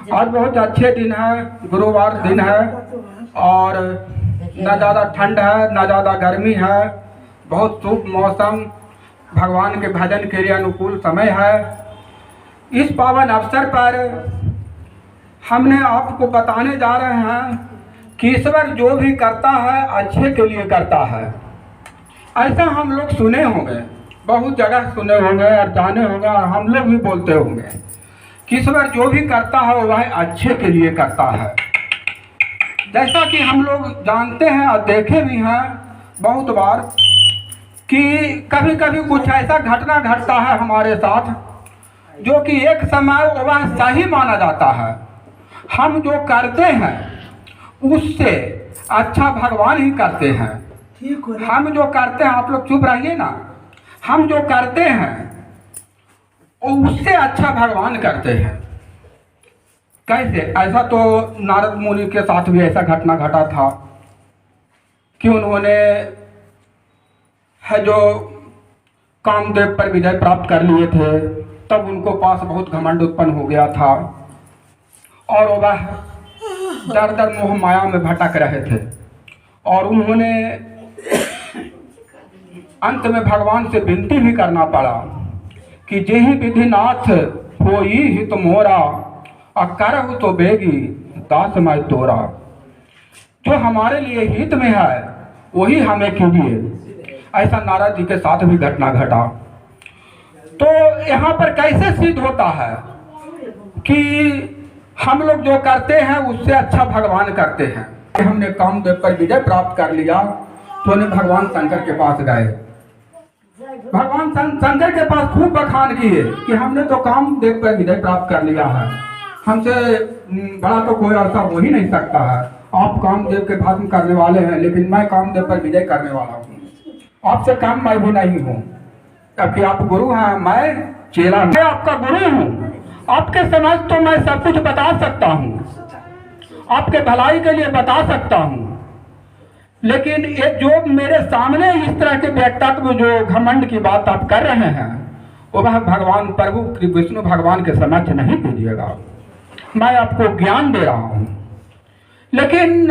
आज बहुत अच्छे दिन है, गुरुवार दिन है और न ज़्यादा ठंड है न ज़्यादा गर्मी है। बहुत शुभ मौसम, भगवान के भजन के लिए अनुकूल समय है। इस पावन अवसर पर हमने आपको बताने जा रहे हैं कि ईश्वर जो भी करता है अच्छे के लिए करता है। ऐसा हम लोग सुने होंगे, बहुत जगह सुने होंगे और जाने होंगे और हम लोग भी बोलते होंगे कि ईश्वर जो भी करता है वह अच्छे के लिए करता है। जैसा कि हम लोग जानते हैं और देखे भी हैं बहुत बार कि कभी कभी कुछ ऐसा घटना घटता है हमारे साथ जो कि एक समय वह सही माना जाता है। हम जो करते हैं उससे अच्छा भगवान ही करते हैं। हम जो करते हैं, आप लोग चुप रहिए ना, हम जो करते हैं उससे अच्छा भगवान करते हैं। कैसे? ऐसा तो नारद मुनि के साथ भी ऐसा घटना घटा था कि उन्होंने है जो कामदेव पर विजय प्राप्त कर लिए थे, तब उनको पास बहुत घमंड उत्पन्न हो गया था और वह दर दर मोह माया में भटक रहे थे और उन्होंने अंत में भगवान से विनती भी करना पड़ा कि जेहि विधिनाथ होई हित मोरा अकरहु तो बेगी दास मैं तोरा। जो हमारे लिए हित में है वही हमें कीजिए। ऐसा नारद जी के साथ भी घटना घटा। तो यहाँ पर कैसे सिद्ध होता है कि हम लोग जो करते हैं उससे अच्छा भगवान करते हैं। हमने कामदेव पर विजय प्राप्त कर लिया तो उन्हें भगवान शंकर के पास गए। भगवान शंकर के पास खूब बखान किए कि हमने तो कामदेव पर विजय प्राप्त कर लिया है, हमसे बड़ा तो कोई ऐसा हो ही नहीं सकता है। आप कामदेव के भस्म करने वाले हैं लेकिन मैं कामदेव पर विजय करने वाला हूँ, आपसे कम मैं भी नहीं हूँ। जबकि आप गुरु हैं, मैं चेला, मैं आपका गुरु हूँ। आपके समझ तो मैं सब कुछ बता सकता हूँ, आपके भलाई के लिए बता सकता हूँ, लेकिन ये जो मेरे सामने इस तरह के व्यक्तित्व जो घमंड की बात आप कर रहे हैं वह भगवान प्रभु विष्णु भगवान के समक्ष नहीं कीजिएगा। मैं आपको ज्ञान दे रहा हूँ। लेकिन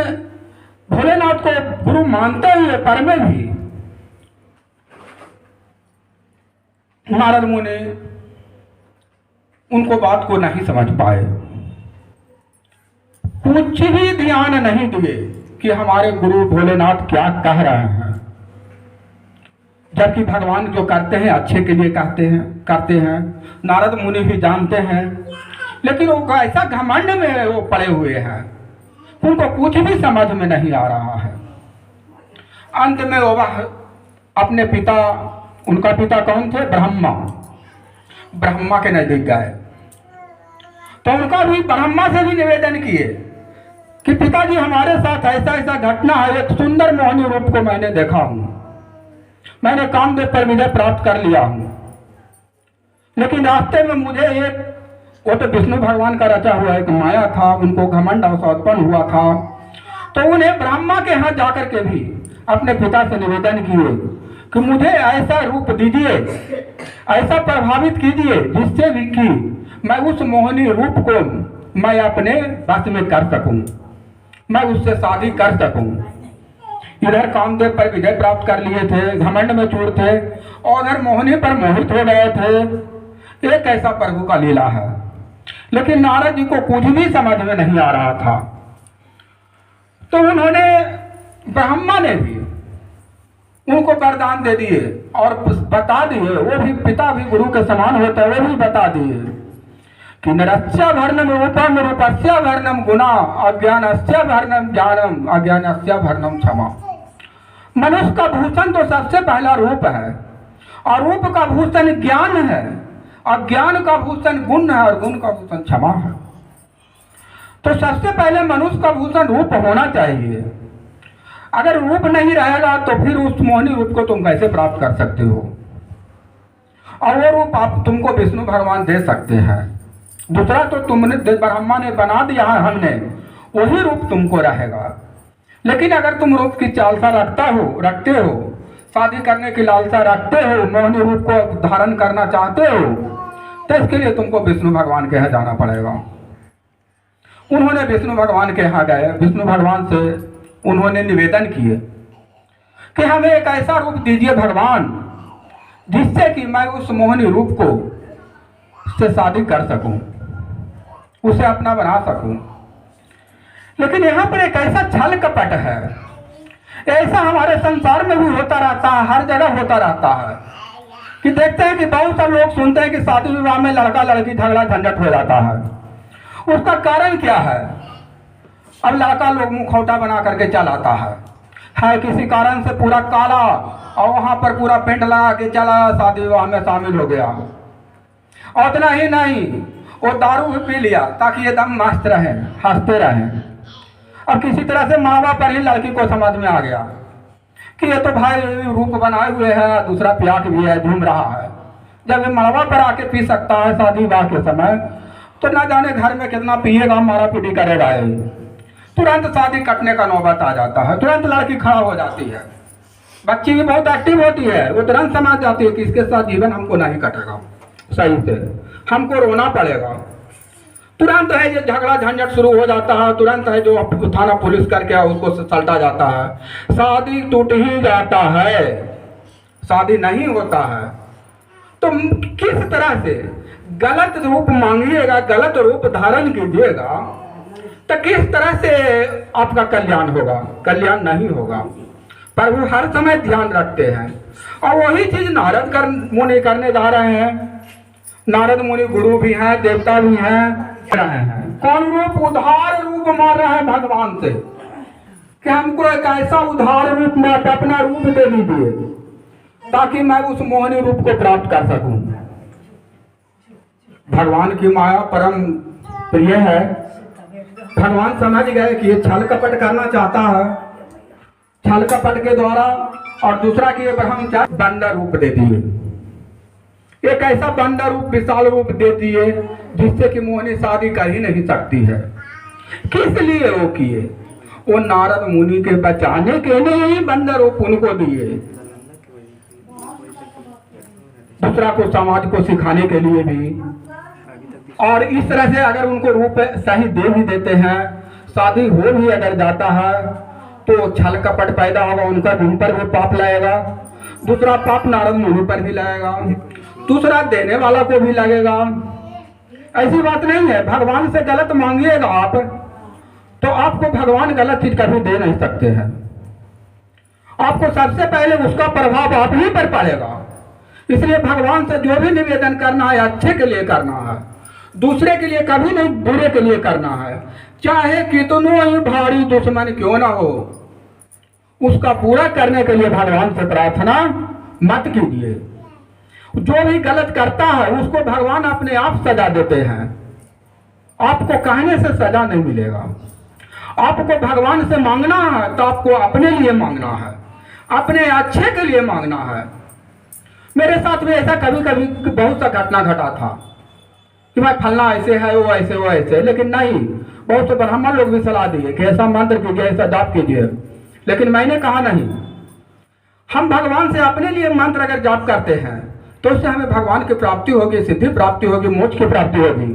भोलेनाथ को गुरु मानते हुए पर में भी नारद मुनि उनको बात को नहीं समझ पाए, कुछ भी ध्यान नहीं दिए कि हमारे गुरु भोलेनाथ क्या कह रहे हैं। जबकि भगवान जो करते हैं अच्छे के लिए करते हैं। नारद मुनि भी जानते हैं, लेकिन वो ऐसा घमंड में वो पड़े हुए हैं, उनको कुछ भी समझ में नहीं आ रहा है। अंत में वो अपने पिता, उनका पिता कौन थे? ब्रह्मा के नजदीक गए तो उनका भी ब्रह्मा से भी निवेदन किए कि पिताजी हमारे साथ ऐसा ऐसा घटना है, एक सुंदर मोहनी रूप को मैंने देखा हूं, मैंने कामदेव पर विजय प्राप्त कर लिया हूं, लेकिन रास्ते में मुझे एक, वो तो विष्णु भगवान का रचा हुआ एक माया था, उनको घमंड उत्पन्न हुआ था। तो उन्हें ब्रह्मा के यहाँ जाकर के भी अपने पिता से निवेदन किए कि मुझे ऐसा रूप दीजिए, ऐसा प्रभावित कीजिए जिससे भी कि मैं उस मोहनी रूप को मैं अपने वश में कर सकूं, मैं उससे शादी कर सकूं। इधर कामदेव पर विजय प्राप्त कर लिए थे, घमंड में चूर थे, और उधर मोहनी पर मोहित हो गए थे। एक ऐसा प्रभु का लीला है। लेकिन नारद जी को कुछ भी समझ में नहीं आ रहा था। तो उन्होंने, ब्रह्मा ने भी उनको वरदान दे दिए और बता दिए, वो भी पिता भी गुरु के समान होता है, वो भी बता दिए कि नरस्य भरणम रूपम रूपस्य भरणम गुणा अज्ञानस्य भरणम ज्ञानम अज्ञानस्य भरणम क्षमा। मनुष्य का भूषण तो सबसे पहला रूप है और रूप का भूषण ज्ञान है और ज्ञान का भूषण गुण है और गुण का भूषण क्षमा है। तो सबसे पहले मनुष्य का भूषण रूप होना चाहिए। अगर रूप नहीं रहेगा तो फिर उस मोहनी रूप को तुम कैसे प्राप्त कर सकते हो? और वो रूप आप तुमको विष्णु भगवान दे सकते हैं, दूसरा तो तुमने ब्रह्मा ने बना दिया है, हमने, वही रूप तुमको रहेगा। लेकिन अगर तुम रूप की चालसा रखते हो, शादी करने की लालसा रखते हो, मोहनी रूप को धारण करना चाहते हो, तो इसके लिए तुमको विष्णु भगवान के यहाँ जाना पड़ेगा। उन्होंने विष्णु भगवान के यहाँ गए, विष्णु भगवान से उन्होंने निवेदन किए कि हमें एक ऐसा रूप दीजिए भगवान जिससे कि मैं उस मोहिनी रूप को से शादी कर सकूं, उसे अपना बना सकूं। लेकिन यहाँ पर एक ऐसा छल कपट है, ऐसा हमारे संसार में भी होता रहता है, हर जगह होता रहता है कि देखते हैं कि बहुत सारे लोग सुनते हैं कि शादी विवाह में लड़का लड़की झगड़ा झंझट हो जाता है। उसका कारण क्या है? अब लड़का लोग मुखौटा बना करके चल आता है किसी कारण से पूरा काला, और वहां पर पूरा पेंट लगा के चला, शादी विवाह में शामिल हो गया। और इतना ही नहीं, वो दारू भी पी लिया ताकि एकदम मस्त रहे, हंसते रहे। अब किसी तरह से माँ बाप पर ही लड़की को समझ में आ गया कि ये तो भाई रूप बनाए हुए है, दूसरा पियाक भी है, झूम रहा है। जब ये मड़वा पर आके पी सकता है शादी विवाह के समय, तो ना जाने घर में कितना पिएगा, मारा पीटी करेगा। तुरंत शादी कटने का नौबत आ जाता है, तुरंत लड़की खड़ा हो जाती है। बच्ची भी बहुत एक्टिव होती है, वो तुरंत समझ जाती है कि इसके साथ जीवन हमको नहीं कटेगा सही से, हमको रोना पड़ेगा। तुरंत है ये झगड़ा झंझट शुरू हो जाता है, तुरंत है जो थाना पुलिस करके उसको सलटा जाता है। शादी टूट ही जाता है, शादी नहीं होता है। तो किस तरह से गलत रूप मांगिएगा, गलत रूप धारण कीजिएगा, तो किस तरह से आपका कल्याण होगा? कल्याण नहीं होगा। प्रभु हर समय ध्यान रखते हैं, और वही चीज नारद मुनि करने जा रहे हैं। नारद मुनि गुरु भी हैं, देवता भी हैं। कौन रूप? उधार रूप मार रहे हैं भगवान से कि हमको एक ऐसा उधार रूप में अपना रूप दे दीजिए ताकि मैं उस मोहिनी रूप को प्राप्त कर सकूं। भगवान की माया परम प्रिय है। भगवान समझ गए कि ये छल कपट करना चाहता है, छल कपट के द्वारा। और दूसरा कि हम क्या बंदर रूप दे दिए, एक ऐसा बंदर रूप, विशाल रूप दे दिए जिससे कि मोहिनी शादी कर ही नहीं सकती है। किस लिए वो किए? वो नारद मुनि के बचाने के लिए ही बंदर रूप उनको दिए, दूसरा को समाज को सिखाने के लिए भी। और इस तरह से अगर उनको रूप सही दे भी देते हैं, शादी हो भी अगर जाता है, तो छल कपट पैदा होगा, उनका उन पर भी पाप लगेगा। दूसरा पाप नारद मुनि पर भी लगेगा, दूसरा देने वाला को भी लगेगा। ऐसी बात नहीं है। भगवान से गलत मांगिएगा आप, तो आपको भगवान गलत चीज कभी दे नहीं सकते हैं। आपको सबसे पहले उसका प्रभाव आप ही पर पड़ेगा। इसलिए भगवान से जो भी निवेदन करना है, अच्छे के लिए करना है, दूसरे के लिए कभी नहीं, बुरे के लिए करना है। चाहे कितनों ही भारी दुश्मन क्यों ना हो, उसका पूरा करने के लिए भगवान से प्रार्थना मत कीजिए। जो भी गलत करता है उसको भगवान अपने आप सजा देते हैं। आपको कहने से सजा नहीं मिलेगा। आपको भगवान से मांगना है तो आपको अपने लिए मांगना है, अपने अच्छे के लिए मांगना है। मेरे साथ भी ऐसा कभी कभी बहुत सा घटना घटा था कि भाई फलना ऐसे है, वो ऐसे, वो ऐसे। लेकिन नहीं, बहुत से ब्राह्मण लोग भी सलाह दिए कि ऐसा मंत्र कीजिए, ऐसा जाप कीजिए। लेकिन मैंने कहा नहीं, हम भगवान से अपने लिए मंत्र अगर जाप करते हैं तो उससे हमें भगवान की प्राप्ति होगी, सिद्धि प्राप्ति होगी, मोक्ष की प्राप्ति होगी।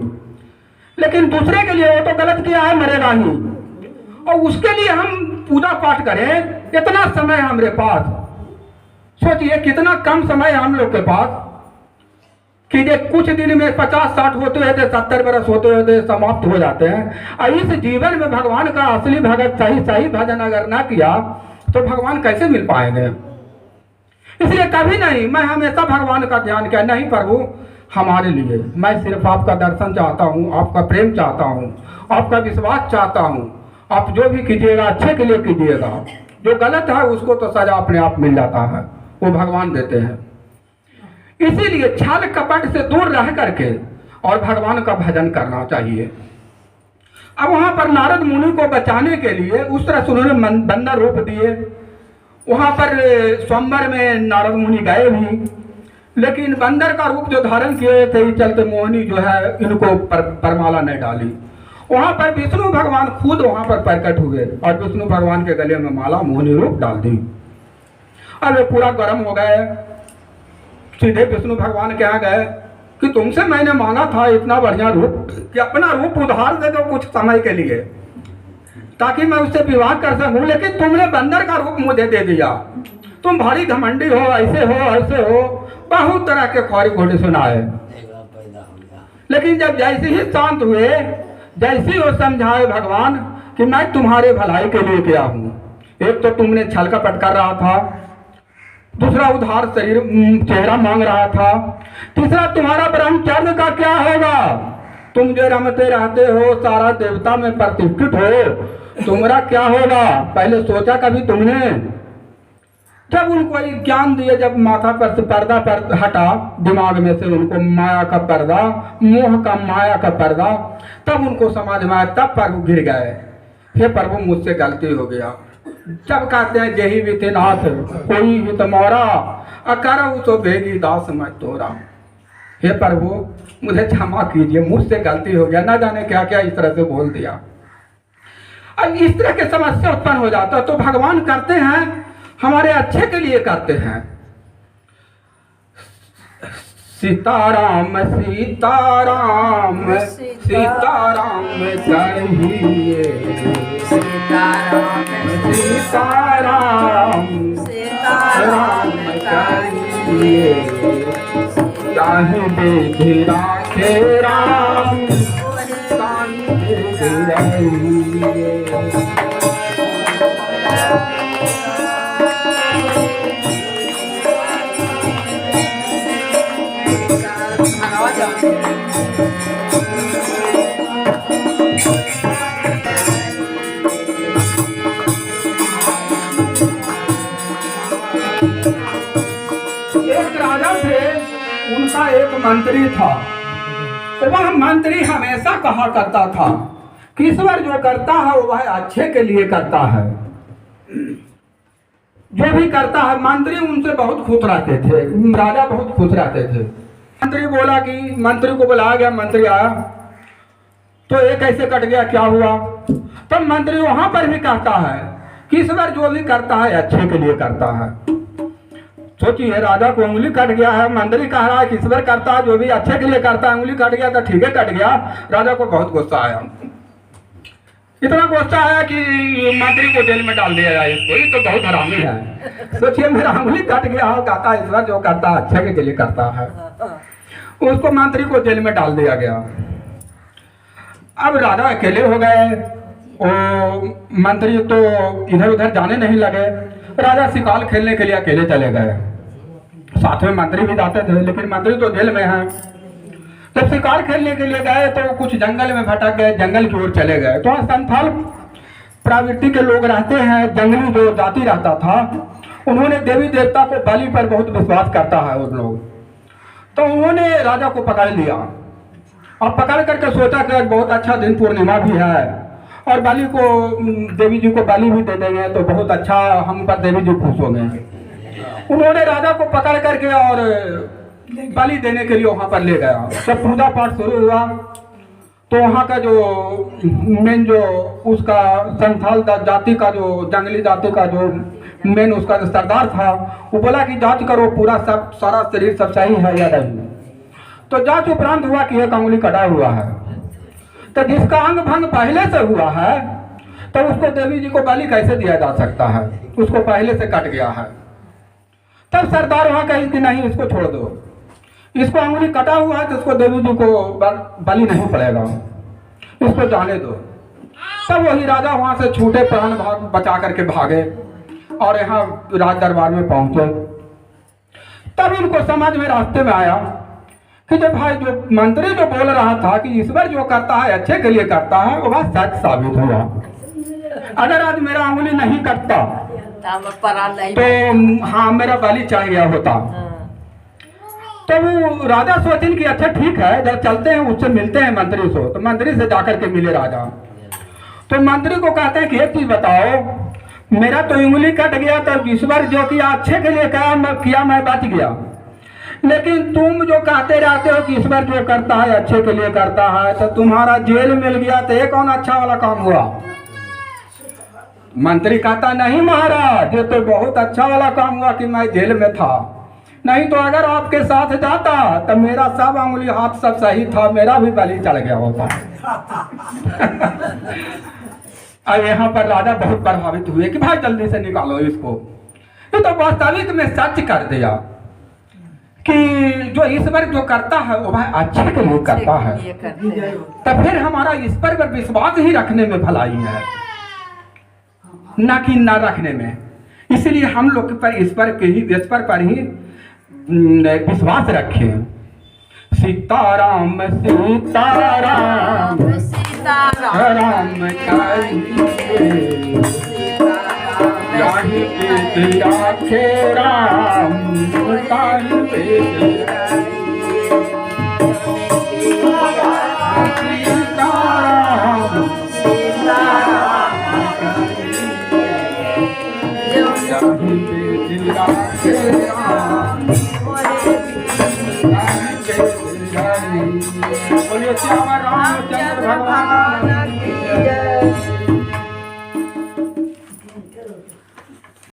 लेकिन दूसरे के लिए वो तो गलत किया है, मरेगा ही, और उसके लिए हम पूजा पाठ करें, इतना समय हमारे पास, सोचिए कितना कम समय हम लोग के पास कि ये कुछ दिन में 50-60 होते होते 70 बरस होते होते समाप्त हो जाते हैं। और इस जीवन में भगवान का असली भगत सही भजन अगर ना किया तो भगवान कैसे मिल पाएंगे? इसलिए कभी नहीं, मैं हमेशा भगवान का ध्यान किया, नहीं प्रभु हमारे लिए, मैं सिर्फ आपका दर्शन चाहता हूँ, आपका प्रेम चाहता हूँ, आपका विश्वास चाहता हूँ। आप जो भी कीजिएगा अच्छे के लिए कीजिएगा, जो गलत है उसको तो सजा अपने आप मिल जाता है, वो भगवान देते हैं। इसीलिए छल कपट से दूर रह करके और भगवान का भजन करना चाहिए। अब वहां पर नारद मुनि को बचाने के लिए उस तरह से उन्होंने बंदर रूप दिए। वहां पर स्वयंवर में नारद मुनि गए भी, लेकिन बंदर का रूप जो धारण किए थे, इस चलते मोहिनी जो है इनको परमाला नहीं डाली। वहां पर विष्णु भगवान खुद वहां पर प्रकट हुए और विष्णु भगवान के गले में माला मोहिनी रूप डाल दी। अब वे पूरा गर्म हो गए, सीधे विष्णु भगवान के यहाँ गए कि तुमसे मैंने मांगा था इतना बढ़िया रूप कि अपना रूप उधार दे दो कुछ समय के लिए, ताकि मैं उससे विवाह कर सकूं, लेकिन तुमने बंदर का रूप मुझे दे दिया। तुम भारी घमंडी हो, ऐसे हो, बहुत तरह के खौरी घोड़े सुनाए। लेकिन जब जैसे ही शांत हुए, जैसे ही वो समझाए भगवान कि मैं तुम्हारे भलाई के लिए किया हूँ। एक तो तुमने छल कपट कर रहा था, दूसरा उधार चेहरा मांग रहा था, तीसरा तुम्हारा ब्रह्मचर्य का क्या होगा? तुम जो रमते रहते हो, सारा देवता में प्रतिष्ठित हो, तुम्हारा क्या होगा? पहले सोचा कभी तुमने? जब उनको ज्ञान दिए, जब माथा पर से पर्दा पर हटा, दिमाग में से उनको माया का पर्दा, मोह का माया का पर्दा, तब उनको समझ में आया, तब प्रभु गिर गए। हे प्रभु मुझसे गलती हो गया। जब कहते हैं जही विधि नाथ कोई हित मोरा, अकर तो भेगी दास मैं तोरा। हे प्रभु मुझे क्षमा कीजिए, मुझसे गलती हो गया, ना जाने क्या क्या इस तरह से बोल दिया। अब इस तरह के समस्या उत्पन्न हो जाता, तो भगवान करते हैं हमारे अच्छे के लिए करते हैं। सीताराम सीताराम सीताराम कहिए, सीताराम सीताराम सीताराम कहिए, चाहे विधि राखे राम, चाहे विधि रहिए। एक राजा थे, उनका एक मंत्री था। वह मंत्री हमेशा कहा करता था कि ईश्वर जो करता है वह अच्छे के लिए करता है। जो भी करता है, मंत्री उनसे बहुत खुश रहते थे, राजा बहुत खुश रहते थे। मंत्री बोला कि मंत्री को बुलाया गया, मंत्री आया तो एक ऐसे कट गया, क्या हुआ? तो मंत्री वहां पर भी कहता है कि ईश्वर जो भी करता है अच्छे के लिए करता है। सोचिए, राजा को उंगली कट गया है, मंत्री कह रहा है कि ईश्वर करता है जो भी अच्छे के लिए करता है, उंगली कट गया तो ठीक है कट गया। राजा को बहुत गुस्सा आया, इतना गुस्सा आया कि मंत्री को जेल में डाल दिया जाए, इसको, ये तो बहुत हरामी है। सोचिए, मेरा उंगली कट गया हो, कहता है ईश्वर जो करता है अच्छे के लिए करता है। उसको मंत्री को जेल में डाल दिया गया। अब राजा अकेले हो गए, मंत्री तो इधर उधर जाने नहीं लगे। राजा शिकार खेलने के लिए अकेले चले गए, साथ में मंत्री भी जाते थे, लेकिन मंत्री तो जेल में है। जब शिकार खेलने के लिए गए तो कुछ जंगल में भटक गए, जंगल की ओर चले गए। तो संथाल प्रवृत्ति के लोग रहते हैं, जंगली जो जाति रहता था, उन्होंने देवी देवता को, बलि पर बहुत विश्वास करता है उन लोग। तो उन्होंने राजा को पकड़ लिया और पकड़ करके सोचा कि आज बहुत अच्छा दिन, पूर्णिमा भी है और बलि को, देवी जी को बलि भी दे देंगे तो बहुत अच्छा, हम पर देवी जी खुश होंगे। उन्होंने राजा को पकड़ करके और बलि देने के लिए वहां पर ले गया। जब पूजा पाठ शुरू हुआ तो वहां का जो मेन, जो उसका संथाल जाति का, जो जंगली जाति का जो मेन उसका जो सरदार था, वो बोला कि जांच करो पूरा, सब सारा शरीर सब सही है या नहीं। तो जांच उपरांत हुआ कि एक अंगुली कटा हुआ है। तो जिसका अंग भंग पहले से हुआ है तो उसको देवी जी को बलि कैसे दिया जा सकता है? उसको पहले से कट गया है। तब सरदार वहां कही कि नहीं, इसको छोड़ दो, इसको अंगुली कटा हुआ है तो इसको देवी जी को बलि नहीं पड़ेगा, इसको जाने दो। तब वही राजा वहां से छूटे, प्राण भाग बचा करके भागे और यहाँ राज दरबार में पहुंचे। तब इनको समझ में, रास्ते में आया कि जब भाई जो मंत्री जो बोल रहा था कि ईश्वर जो करता है अच्छे के लिए करता है, वो बात सच साबित हुआ। अगर आज मेरा अंगुली नहीं कटता तो हाँ, मेरा बलि चढ़ गया होता। तो वो राजा सोचें कि अच्छा ठीक है, जब चलते हैं उससे मिलते हैं मंत्री से। तो मंत्री से जाकर के मिले राजा, तो मंत्री को कहते हैं कि एक चीज बताओ, मेरा तो उंगली कट गया तो ईश्वर जो किया अच्छे के लिए किया, मैं बच गया, लेकिन तुम जो कहते रहते हो कि ईश्वर जो करता है अच्छे के लिए करता है, तो तुम्हारा जेल मिल गया तो ये कौन अच्छा वाला काम हुआ? मंत्री कहता नहीं महाराज, ये तो बहुत अच्छा वाला काम हुआ कि मैं जेल में था, नहीं तो अगर आपके साथ जाता तो मेरा सब अंगुली हाथ सब सही था, मेरा भी बलि चढ़ गया होता। अब यहाँ पर राजा बहुत प्रभावित हुए कि भाई जल्दी से निकालो इसको। ये तो वास्तविक में सच कर दिया कि जो ईश्वर जो करता है वो भाई अच्छे के लिए करता है, तो फिर हमारा ईश्वर पर विश्वास ही रखने में भलाई है, ना कि ना रखने में। इसलिए हम लोग पर ईश्वर पर ही विश्वास रखें। सीताराम सीताराम सीताराम राही दिया के राम सीताराम बोलिए श्यामा